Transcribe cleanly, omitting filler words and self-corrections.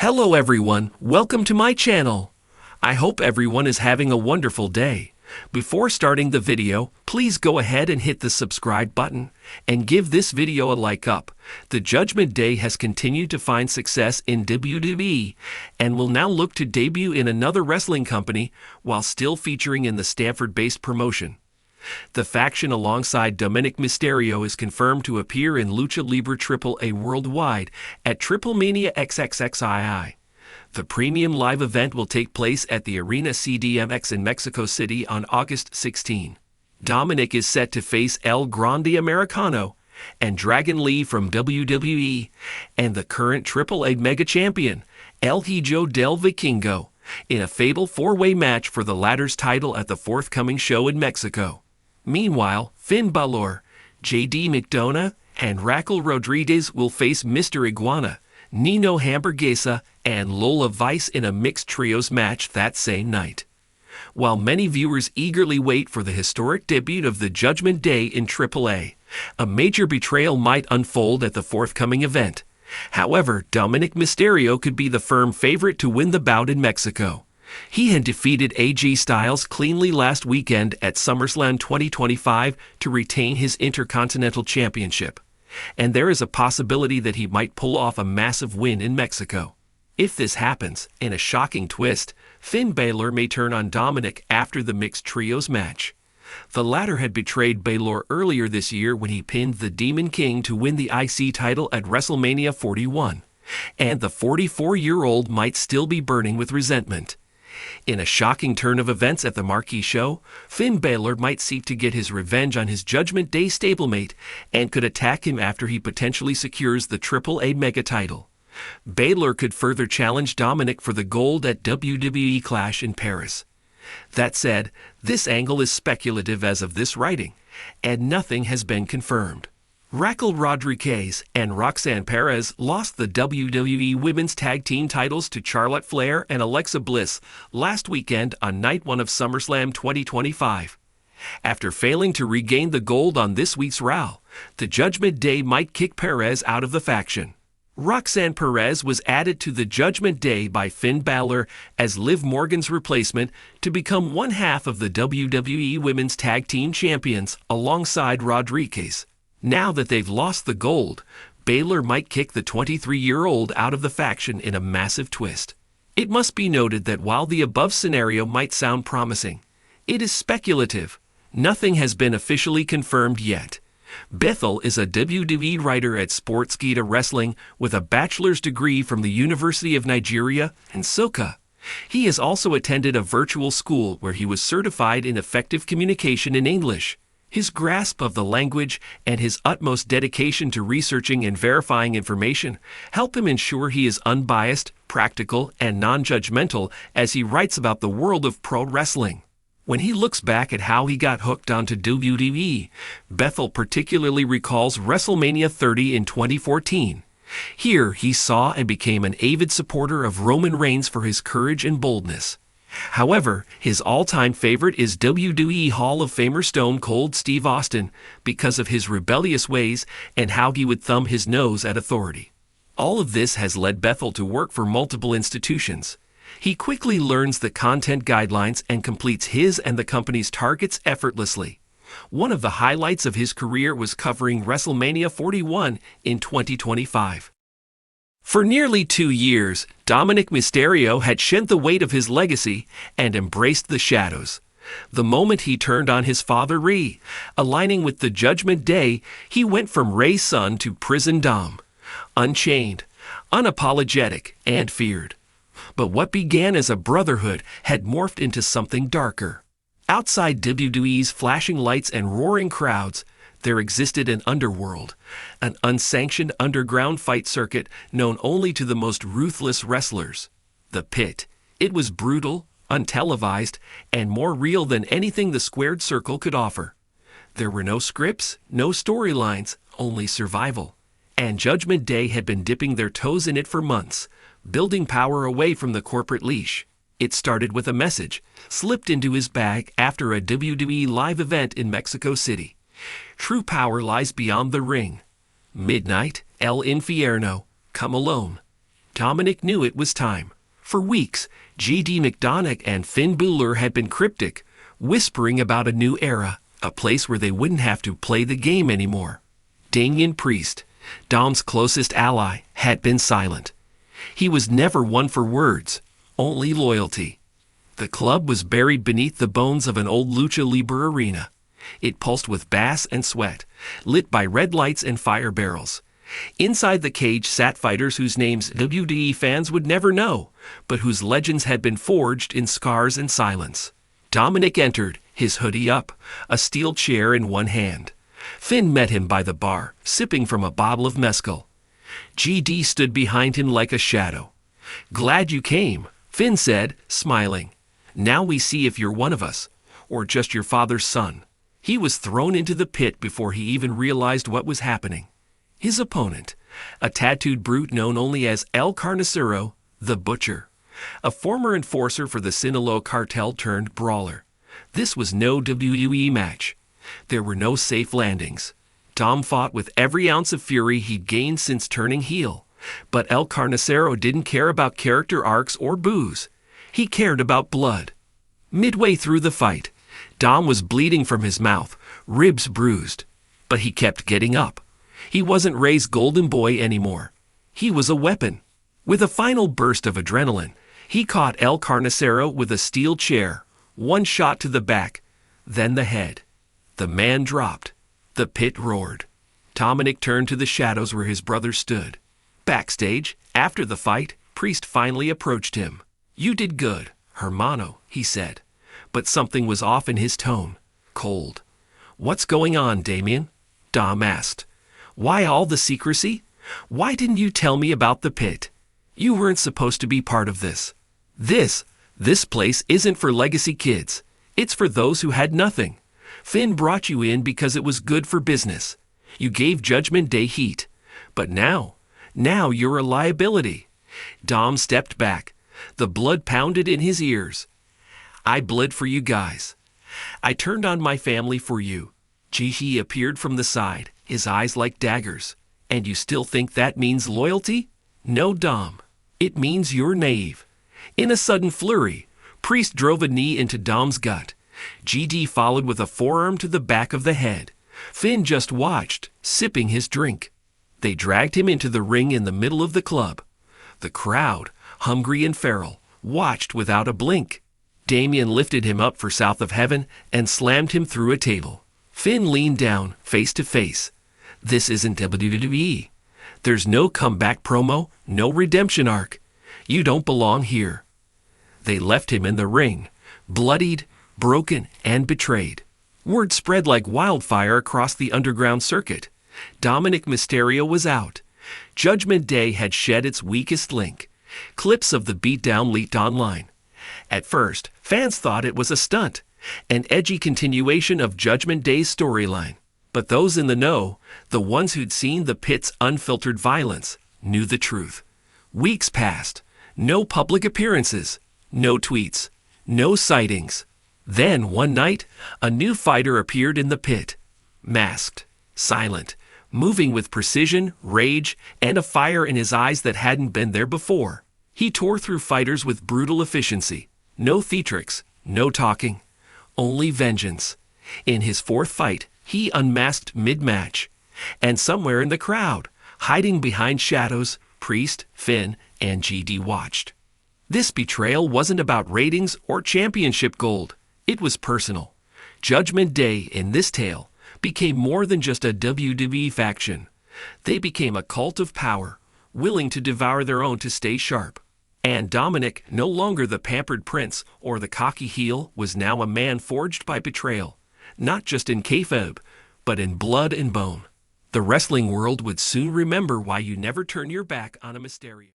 Hello everyone, welcome to my channel. I hope everyone is having a wonderful day. Before starting the video, please go ahead and hit the subscribe button and give this video a like up. The Judgment Day has continued to find success in WWE and will now look to debut in another wrestling company while still featuring in the Stanford-based promotion. The faction alongside Dominik Mysterio is confirmed to appear in Lucha Libre AAA Worldwide at Triple Mania XXXII. The premium live event will take place at the Arena CDMX in Mexico City on August 16. Dominik is set to face El Grande Americano and Dragon Lee from WWE and the current AAA Mega Champion, El Hijo del Vikingo, in a fatal four-way match for the latter's title at the forthcoming show in Mexico. Meanwhile, Finn Balor, JD McDonough, and Raquel Rodriguez will face Mr. Iguana, Nino Hamburguesa, and Lola Vice in a mixed trios match that same night. While many viewers eagerly wait for the historic debut of the Judgment Day in AAA, a major betrayal might unfold at the forthcoming event. However, Dominik Mysterio could be the firm favorite to win the bout in Mexico. He had defeated AJ Styles cleanly last weekend at SummerSlam 2025 to retain his Intercontinental Championship, and there is a possibility that he might pull off a massive win in Mexico. If this happens, in a shocking twist, Finn Balor may turn on Dominik after the mixed trios match. The latter had betrayed Balor earlier this year when he pinned the Demon King to win the IC title at WrestleMania 41, and the 44-year-old might still be burning with resentment. In a shocking turn of events at the marquee show, Finn Balor might seek to get his revenge on his Judgment Day stablemate and could attack him after he potentially secures the AAA Mega title. Balor could further challenge Dominik for the gold at WWE Clash in Paris. That said, this angle is speculative as of this writing, and nothing has been confirmed. Raquel Rodriguez and Roxanne Perez lost the WWE Women's Tag Team titles to Charlotte Flair and Alexa Bliss last weekend on Night 1 of SummerSlam 2025. After failing to regain the gold on this week's Raw, the Judgment Day might kick Perez out of the faction. Roxanne Perez was added to the Judgment Day by Finn Balor as Liv Morgan's replacement to become one half of the WWE Women's Tag Team Champions alongside Rodriguez. Now that they've lost the gold, Balor might kick the 23-year-old out of the faction in a massive twist. It must be noted that while the above scenario might sound promising, it is speculative. Nothing has been officially confirmed yet. Bethel is a WWE writer at Sportskeeda Wrestling with a bachelor's degree from the University of Nigeria, Nsukka. He has also attended a virtual school where he was certified in effective communication in English. His grasp of the language and his utmost dedication to researching and verifying information help him ensure he is unbiased, practical, and non-judgmental as he writes about the world of pro wrestling. When he looks back at how he got hooked onto WWE, Bethel particularly recalls WrestleMania 30 in 2014. Here, he saw and became an avid supporter of Roman Reigns for his courage and boldness. However, his all-time favorite is WWE Hall of Famer Stone Cold Steve Austin because of his rebellious ways and how he would thumb his nose at authority. All of this has led Bethel to work for multiple institutions. He quickly learns the content guidelines and completes his and the company's targets effortlessly. One of the highlights of his career was covering WrestleMania 41 in 2025. For nearly 2 years, Dominik Mysterio had shed the weight of his legacy and embraced the shadows. The moment he turned on his father Rhea, aligning with the Judgment Day, he went from Rey's son to Prison Dom, unchained, unapologetic, and feared. But what began as a brotherhood had morphed into something darker. Outside WWE's flashing lights and roaring crowds, there existed an underworld, an unsanctioned underground fight circuit known only to the most ruthless wrestlers. The Pit. It was brutal, untelevised, and more real than anything the squared circle could offer. There were no scripts, no storylines, only survival. And Judgment Day had been dipping their toes in it for months, building power away from the corporate leash. It started with a message, slipped into his bag after a WWE live event in Mexico City. True power lies beyond the ring. Midnight, El Infierno, come alone. Dominik knew it was time. For weeks, G.D. McDonagh and Finn Balor had been cryptic, whispering about a new era, a place where they wouldn't have to play the game anymore. Damian Priest, Dom's closest ally, had been silent. He was never one for words, only loyalty. The club was buried beneath the bones of an old Lucha Libre arena. It pulsed with bass and sweat, lit by red lights and fire barrels. Inside the cage sat fighters whose names WWE fans would never know, but whose legends had been forged in scars and silence. Dominik entered, his hoodie up, a steel chair in one hand. Finn met him by the bar, sipping from a bottle of mezcal. GD stood behind him like a shadow. "Glad you came," Finn said, smiling. "Now we see if you're one of us, or just your father's son." He was thrown into the pit before he even realized what was happening. His opponent, a tattooed brute known only as El Carnicero, the Butcher, a former enforcer for the Sinaloa cartel turned brawler. This was no WWE match. There were no safe landings. Dom fought with every ounce of fury he'd gained since turning heel, but El Carnicero didn't care about character arcs or booze. He cared about blood. Midway through the fight, Dom was bleeding from his mouth, ribs bruised, but he kept getting up. He wasn't Ray's golden boy anymore. He was a weapon. With a final burst of adrenaline, he caught El Carnicero with a steel chair, one shot to the back, then the head. The man dropped. The pit roared. Dominik turned to the shadows where his brother stood. Backstage, after the fight, Priest finally approached him. "You did good, hermano," he said. But something was off in his tone. Cold. "What's going on, Damian?" Dom asked. "Why all the secrecy? Why didn't you tell me about the pit? You weren't supposed to be part of this. This place isn't for legacy kids. It's for those who had nothing. Finn brought you in because it was good for business. You gave Judgment Day heat. But now you're a liability." Dom stepped back. The blood pounded in his ears. "I bled for you guys. I turned on my family for you." He appeared from the side, his eyes like daggers. "And you still think that means loyalty? No, Dom. It means you're naive." In a sudden flurry, Priest drove a knee into Dom's gut. GD followed with a forearm to the back of the head. Finn just watched, sipping his drink. They dragged him into the ring in the middle of the club. The crowd, hungry and feral, watched without a blink. Damian lifted him up for South of Heaven and slammed him through a table. Finn leaned down, face to face. "This isn't WWE. There's no comeback promo, no redemption arc. You don't belong here." They left him in the ring, bloodied, broken, and betrayed. Word spread like wildfire across the underground circuit. Dominik Mysterio was out. Judgment Day had shed its weakest link. Clips of the beatdown leaked online. At first, fans thought it was a stunt, an edgy continuation of Judgment Day's storyline. But those in the know, the ones who'd seen the pit's unfiltered violence, knew the truth. Weeks passed. No public appearances. No tweets. No sightings. Then, one night, a new fighter appeared in the pit. Masked, silent, moving with precision, rage, and a fire in his eyes that hadn't been there before. He tore through fighters with brutal efficiency. No theatrics, no talking, only vengeance. In his fourth fight, he unmasked mid-match. And somewhere in the crowd, hiding behind shadows, Priest, Finn, and GD watched. This betrayal wasn't about ratings or championship gold. It was personal. Judgment Day, in this tale, became more than just a WWE faction. They became a cult of power, willing to devour their own to stay sharp. And Dominik, no longer the pampered prince or the cocky heel, was now a man forged by betrayal, not just in kayfabe, but in blood and bone. The wrestling world would soon remember why you never turn your back on a Mysterio.